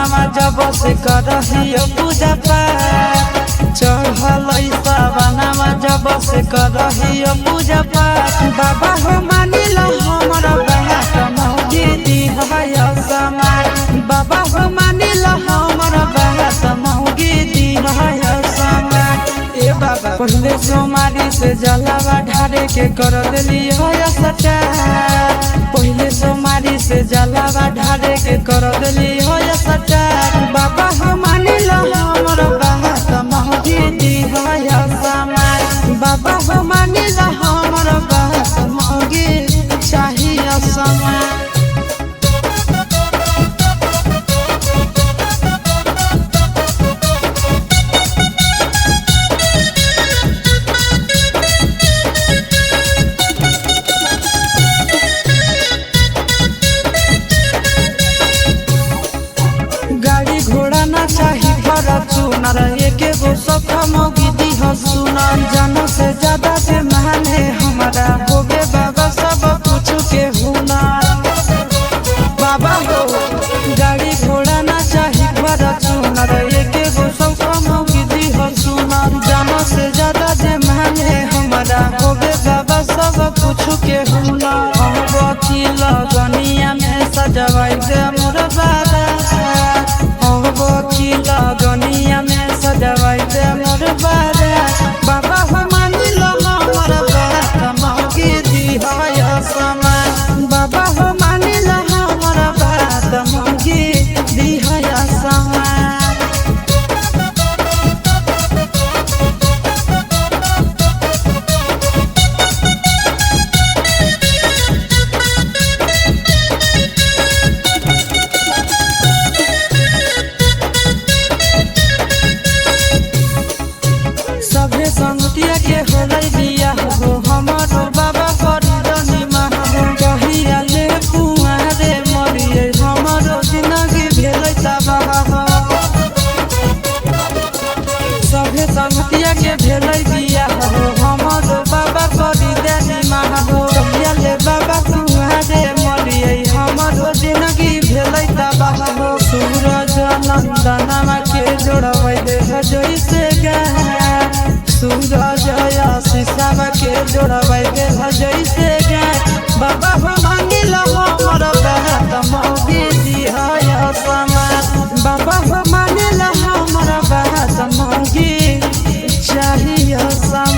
सावनमा जब से करहियो पूजा पाठ चढ़ल सावनमा जब से करहियो पूजा पाठ बाबा हो मानिल हमर बात मौगी दिहय समाट बाबा हो मानिल हमर बात मौगी दिहय समाट ए बाबा पहले सोमारी से जलावा ढारे के कर देली है सटा पहले सोमारी से जलावा ढारे के कर देली है सटा बाबा हो मानिल हमर बात मौगी दिहय समाट बाबा हो मानिल हमर बात मौगी चाहिए समाट गाड़ी घोड़ा ना चाही फॉर्च्यूनर एके गो सखा मौगी दिह सुनर जानो से ज्यादा से माने हमारा होगे बाबा सब कुछ के हुनर बाबा हो गाड़ी घोड़ा ना चाही फॉर्च्यूनर एके गो सखा मौगी दिह सुनर जानो से ज्यादा से माने हमारा होगे बाबा सब कुछ के हुनर हम वकील गनिया में सजवाई दे मोर बाबा गनिया में सजवाई दे मोर बारे बाबा हो मानिल हमर बात मौगी दिहय समाट बाबा हो मानिल हमर बात मौगी दिहय समाट सभे संगतिया के होलै बिया हो हमरो बाबा करदनी महबो कहिया ले कुआरे मरिए हमरो जिंदगी भेलै तबाह सभे संगतिया के भेलै बिया हो हमरो बाबा करदनी महबो कहिया ले बाबा कुआरे मरिए हमरो जिंदगी भेलै तबाह सूरज नंदनमा के जोड़बै दे जैसे गा सूरज शीशा के जोड़बै दे जैसे बाबा हो मानिल हमर बात मौगी दिहय समाट बाबा हो मानिल हमर बात मौगी चाहिए समाट।